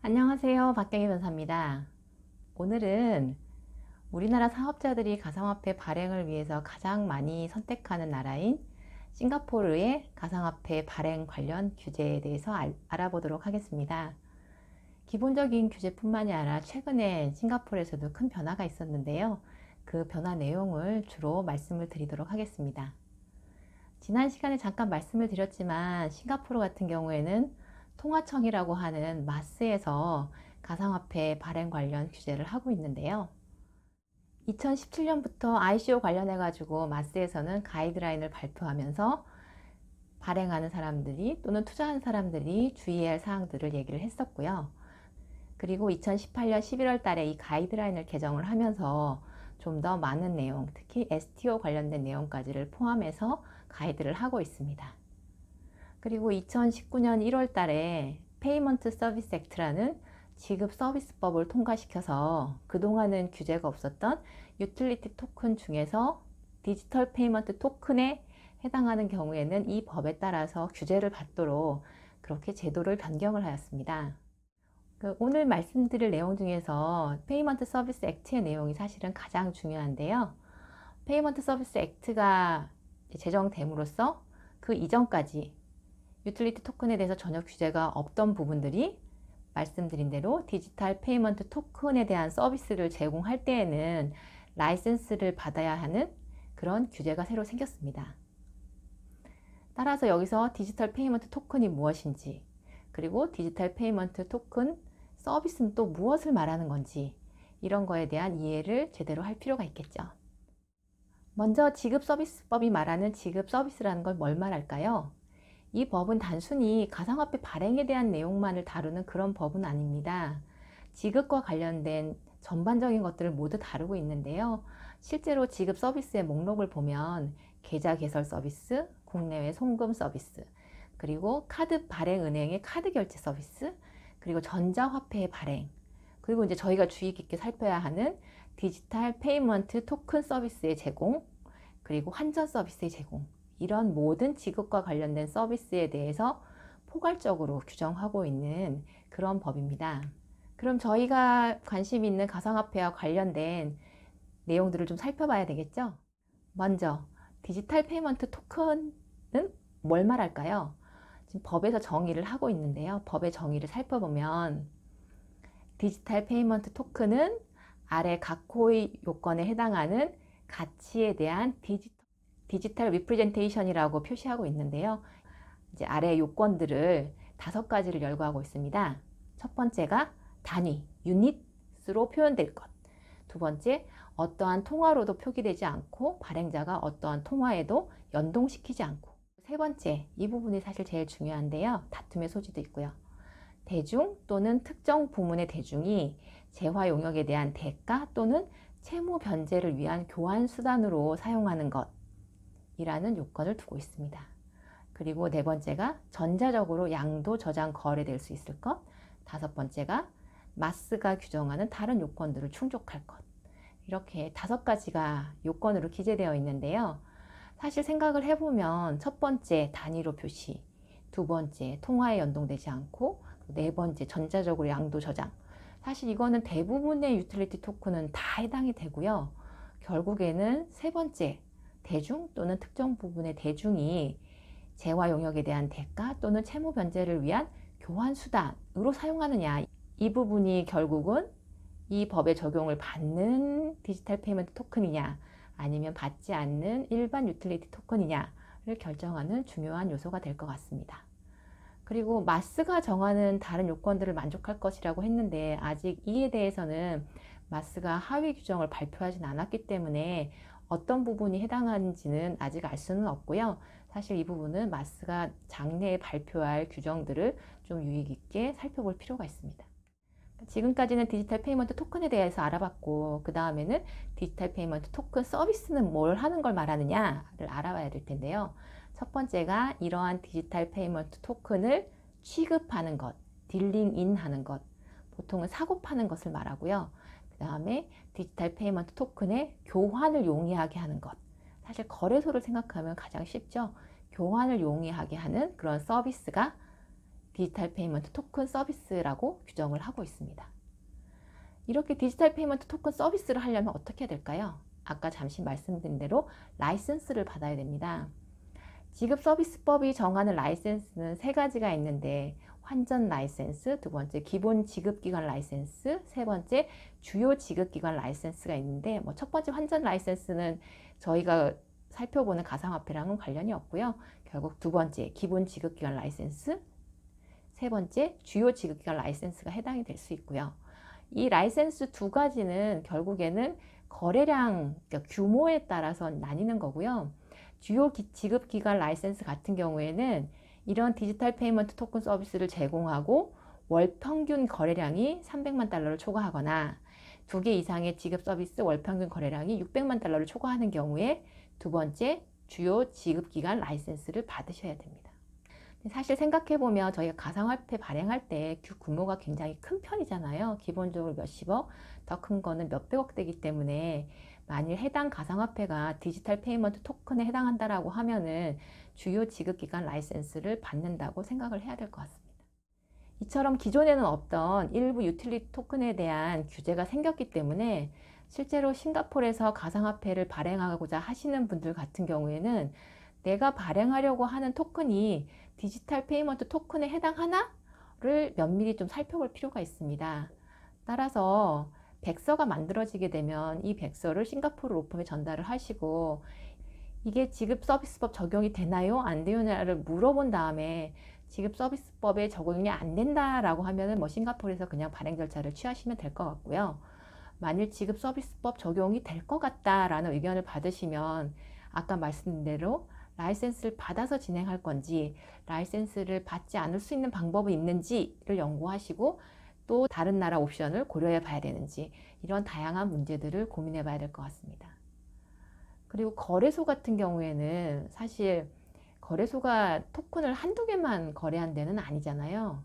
안녕하세요. 박경희 변사입니다. 오늘은 우리나라 사업자들이 가상화폐 발행을 위해서 가장 많이 선택하는 나라인 싱가포르의 가상화폐 발행 관련 규제에 대해서 알아보도록 하겠습니다. 기본적인 규제뿐만이 아니라 최근에 싱가포르에서도 큰 변화가 있었는데요. 그 변화 내용을 주로 말씀을 드리도록 하겠습니다. 지난 시간에 잠깐 말씀을 드렸지만 싱가포르 같은 경우에는 통화청이라고 하는 마스에서 가상화폐 발행 관련 규제를 하고 있는데요. 2017년부터 ICO 관련해 가지고 마스에서는 가이드라인을 발표하면서 발행하는 사람들이 또는 투자한 사람들이 주의해야 할 사항들을 얘기를 했었고요. 그리고 2018년 11월 달에 이 가이드라인을 개정을 하면서 좀 더 많은 내용, 특히 STO 관련된 내용까지를 포함해서 가이드를 하고 있습니다. 그리고 2019년 1월 달에 페이먼트 서비스 액트라는 지급 서비스법을 통과시켜서 그동안은 규제가 없었던 유틸리티 토큰 중에서 디지털 페이먼트 토큰에 해당하는 경우에는 이 법에 따라서 규제를 받도록 그렇게 제도를 변경을 하였습니다. 오늘 말씀드릴 내용 중에서 페이먼트 서비스 액트의 내용이 사실은 가장 중요한데요. 페이먼트 서비스 액트가 제정됨으로써 그 이전까지 유틸리티 토큰에 대해서 전혀 규제가 없던 부분들이 말씀드린 대로 디지털 페이먼트 토큰에 대한 서비스를 제공할 때에는 라이센스를 받아야 하는 그런 규제가 새로 생겼습니다. 따라서 여기서 디지털 페이먼트 토큰이 무엇인지, 그리고 디지털 페이먼트 토큰 서비스는 또 무엇을 말하는 건지 이런 거에 대한 이해를 제대로 할 필요가 있겠죠. 먼저 지급서비스법이 말하는 지급서비스라는 걸 뭘 말할까요? 이 법은 단순히 가상화폐 발행에 대한 내용만을 다루는 그런 법은 아닙니다. 지급과 관련된 전반적인 것들을 모두 다루고 있는데요. 실제로 지급 서비스의 목록을 보면 계좌 개설 서비스, 국내외 송금 서비스, 그리고 카드 발행 은행의 카드 결제 서비스, 그리고 전자화폐 발행, 그리고 이제 저희가 주의 깊게 살펴야 하는 디지털 페이먼트 토큰 서비스의 제공, 그리고 환전 서비스의 제공, 이런 모든 지급과 관련된 서비스에 대해서 포괄적으로 규정하고 있는 그런 법입니다. 그럼 저희가 관심 있는 가상화폐와 관련된 내용들을 좀 살펴봐야 되겠죠? 먼저 디지털 페이먼트 토큰은 뭘 말할까요? 지금 법에서 정의를 하고 있는데요. 법의 정의를 살펴보면 디지털 페이먼트 토큰은 아래 각 호의 요건에 해당하는 가치에 대한 디지털 리프레젠테이션이라고 표시하고 있는데요. 이제 아래 요건들을 5가지를 열거하고 있습니다. 첫 번째가 단위, 유닛으로 표현될 것. 두 번째, 어떠한 통화로도 표기되지 않고 발행자가 어떠한 통화에도 연동시키지 않고. 세 번째, 이 부분이 사실 제일 중요한데요. 다툼의 소지도 있고요. 대중 또는 특정 부문의 대중이 재화 용역에 대한 대가 또는 채무 변제를 위한 교환 수단으로 사용하는 것이라는 요건을 두고 있습니다. 그리고 네 번째가 전자적으로 양도 저장 거래될 수 있을 것. 다섯 번째가 마스가 규정하는 다른 요건들을 충족할 것. 이렇게 5가지가 요건으로 기재되어 있는데요. 사실 생각을 해보면 첫 번째 단위로 표시, 두 번째 통화에 연동되지 않고, 네 번째 전자적으로 양도 저장. 사실 이거는 대부분의 유틸리티 토큰은 다 해당이 되고요. 결국에는 세 번째 대중 또는 특정 부분의 대중이 재화 용역에 대한 대가 또는 채무 변제를 위한 교환 수단으로 사용하느냐, 이 부분이 결국은 이 법의 적용을 받는 디지털 페이먼트 토큰이냐 아니면 받지 않는 일반 유틸리티 토큰이냐를 결정하는 중요한 요소가 될 것 같습니다. 그리고 마스가 정하는 다른 요건들을 만족할 것이라고 했는데 아직 이에 대해서는 마스가 하위 규정을 발표하진 않았기 때문에 어떤 부분이 해당하는지는 아직 알 수는 없고요. 사실 이 부분은 마스가 장래에 발표할 규정들을 좀 유의 깊게 살펴볼 필요가 있습니다. 지금까지는 디지털 페이먼트 토큰에 대해서 알아봤고, 그 다음에는 디지털 페이먼트 토큰 서비스는 뭘 하는 걸 말하느냐를 알아봐야 될 텐데요. 첫 번째가 이러한 디지털 페이먼트 토큰을 취급하는 것, 딜링인 하는 것, 보통은 사고 파는 것을 말하고요. 그 다음에 디지털 페이먼트 토큰의 교환을 용이하게 하는 것. 사실 거래소를 생각하면 가장 쉽죠. 교환을 용이하게 하는 그런 서비스가 디지털 페이먼트 토큰 서비스라고 규정을 하고 있습니다. 이렇게 디지털 페이먼트 토큰 서비스를 하려면 어떻게 해야 될까요? 아까 잠시 말씀드린 대로 라이센스를 받아야 됩니다. 지급서비스법이 정하는 라이센스는 세 가지가 있는데 환전 라이센스, 두 번째 기본 지급기관 라이센스, 세 번째 주요 지급기관 라이센스가 있는데 첫 번째 환전 라이센스는 저희가 살펴보는 가상화폐랑은 관련이 없고요. 결국 두 번째 기본 지급기관 라이센스, 세 번째 주요 지급기관 라이센스가 해당이 될 수 있고요. 이 라이센스 두 가지는 결국에는 거래량, 그러니까 규모에 따라서 나뉘는 거고요. 주요 지급기관 라이센스 같은 경우에는 이런 디지털 페이먼트 토큰 서비스를 제공하고 월 평균 거래량이 300만 달러를 초과하거나 2개 이상의 지급 서비스 월 평균 거래량이 600만 달러를 초과하는 경우에 두 번째 주요 지급기관 라이센스를 받으셔야 됩니다. 사실 생각해보면 저희가 가상화폐 발행할 때 규모가 굉장히 큰 편이잖아요. 기본적으로 몇십억, 더 큰 거는 몇백억 대이기 때문에 만일 해당 가상화폐가 디지털 페이먼트 토큰에 해당한다라고 하면은 주요 지급기관 라이센스를 받는다고 생각을 해야 될 것 같습니다. 이처럼 기존에는 없던 일부 유틸리티 토큰에 대한 규제가 생겼기 때문에 실제로 싱가포르에서 가상화폐를 발행하고자 하시는 분들 같은 경우에는 내가 발행하려고 하는 토큰이 디지털 페이먼트 토큰에 해당하나를 면밀히 좀 살펴볼 필요가 있습니다. 따라서 백서가 만들어지게 되면 이 백서를 싱가포르 로펌에 전달을 하시고 이게 지급서비스법 적용이 되나요? 안 되나를 물어본 다음에 지급서비스법에 적용이 안 된다라고 하면은 싱가포르에서 그냥 발행 절차를 취하시면 될 것 같고요. 만일 지급서비스법 적용이 될 것 같다라는 의견을 받으시면 아까 말씀드린 대로 라이센스를 받아서 진행할 건지 라이센스를 받지 않을 수 있는 방법이 있는지를 연구하시고 또 다른 나라 옵션을 고려해 봐야 되는지 이런 다양한 문제들을 고민해 봐야 될 것 같습니다. 그리고 거래소 같은 경우에는 사실 거래소가 토큰을 한두 개만 거래한 데는 아니잖아요.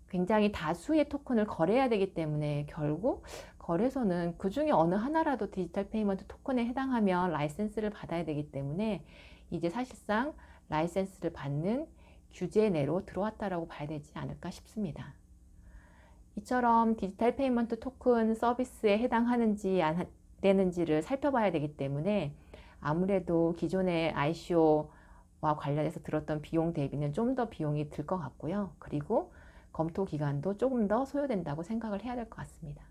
굉장히 다수의 토큰을 거래해야 되기 때문에 결국 거래소는 그 중에 어느 하나라도 디지털 페이먼트 토큰에 해당하면 라이센스를 받아야 되기 때문에 이제 사실상 라이센스를 받는 규제 내로 들어왔다라고 봐야 되지 않을까 싶습니다. 이처럼 디지털 페이먼트 토큰 서비스에 해당하는지 안 되는지를 살펴봐야 되기 때문에 아무래도 기존의 ICO와 관련해서 들었던 비용 대비는 좀 더 비용이 들 것 같고요. 그리고 검토 기간도 조금 더 소요된다고 생각을 해야 될 것 같습니다.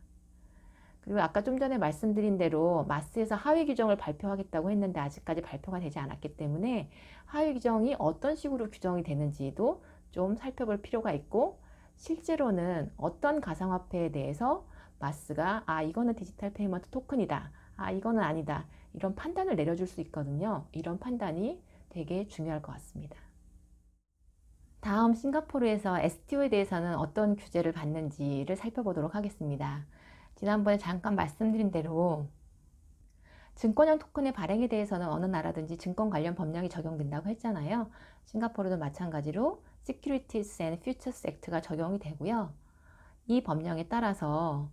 그리고 아까 좀 전에 말씀드린 대로 마스에서 하위 규정을 발표하겠다고 했는데 아직까지 발표가 되지 않았기 때문에 하위 규정이 어떤 식으로 규정이 되는지도 좀 살펴볼 필요가 있고 실제로는 어떤 가상화폐에 대해서 마스가 이거는 디지털 페이먼트 토큰이다, 이거는 아니다 이런 판단을 내려줄 수 있거든요. 이런 판단이 되게 중요할 것 같습니다. 다음 싱가포르에서 STO에 대해서는 어떤 규제를 받는지를 살펴보도록 하겠습니다. 지난번에 잠깐 말씀드린 대로 증권형 토큰의 발행에 대해서는 어느 나라든지 증권 관련 법령이 적용된다고 했잖아요. 싱가포르도 마찬가지로 Securities and Futures Act가 적용이 되고요. 이 법령에 따라서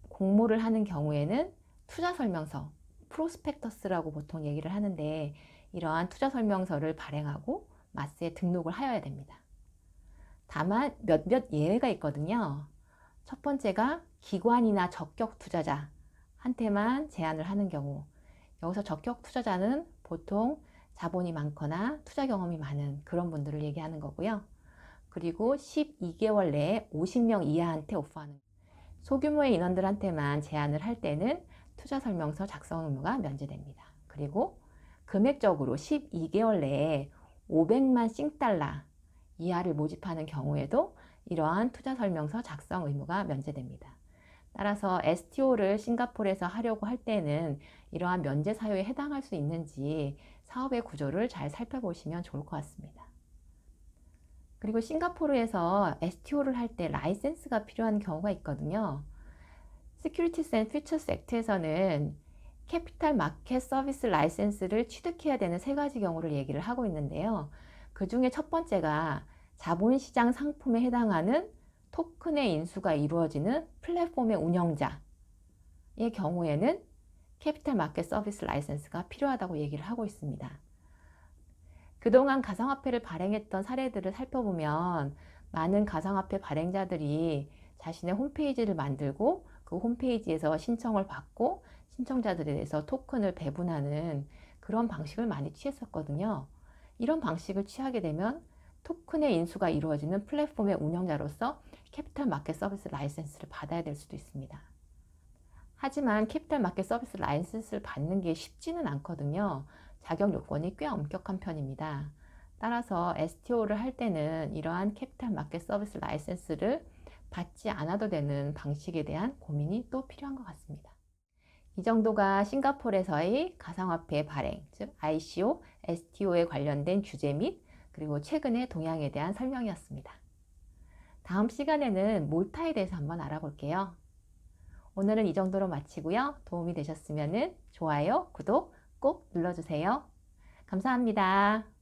공모를 하는 경우에는 투자설명서, 프로스펙터스라고 보통 얘기를 하는데 이러한 투자설명서를 발행하고 마스에 등록을 하여야 됩니다. 다만 몇몇 예외가 있거든요. 첫 번째가 기관이나 적격 투자자한테만 제한을 하는 경우, 여기서 적격 투자자는 보통 자본이 많거나 투자 경험이 많은 그런 분들을 얘기하는 거고요. 그리고 12개월 내에 50명 이하한테 오퍼하는, 소규모의 인원들한테만 제한을 할 때는 투자 설명서 작성 의무가 면제됩니다. 그리고 금액적으로 12개월 내에 500만 싱달러 이하를 모집하는 경우에도 이러한 투자 설명서 작성 의무가 면제됩니다. 따라서 STO를 싱가포르에서 하려고 할 때는 이러한 면제 사유에 해당할 수 있는지 사업의 구조를 잘 살펴보시면 좋을 것 같습니다. 그리고 싱가포르에서 STO를 할 때 라이센스가 필요한 경우가 있거든요. Securities and Futures Act에서는 캐피탈 마켓 서비스 라이센스를 취득해야 되는 세 가지 경우를 얘기를 하고 있는데요. 그 중에 첫 번째가 자본시장 상품에 해당하는 토큰의 인수가 이루어지는 플랫폼의 운영자의 경우에는 캐피탈 마켓 서비스 라이센스가 필요하다고 얘기를 하고 있습니다. 그동안 가상화폐를 발행했던 사례들을 살펴보면 많은 가상화폐 발행자들이 자신의 홈페이지를 만들고 그 홈페이지에서 신청을 받고 신청자들에 대해서 토큰을 배분하는 그런 방식을 많이 취했었거든요. 이런 방식을 취하게 되면 토큰의 인수가 이루어지는 플랫폼의 운영자로서 캐피탈 마켓 서비스 라이센스를 받아야 될 수도 있습니다. 하지만 캐피탈 마켓 서비스 라이센스를 받는 게 쉽지는 않거든요. 자격 요건이 꽤 엄격한 편입니다. 따라서 STO를 할 때는 이러한 캐피탈 마켓 서비스 라이센스를 받지 않아도 되는 방식에 대한 고민이 또 필요한 것 같습니다. 이 정도가 싱가포르에서의 가상화폐 발행, 즉 ICO, STO에 관련된 규제 및 그리고 최근의 동향에 대한 설명이었습니다. 다음 시간에는 몰타에 대해서 한번 알아볼게요. 오늘은 이 정도로 마치고요. 도움이 되셨으면 좋아요, 구독 꼭 눌러주세요. 감사합니다.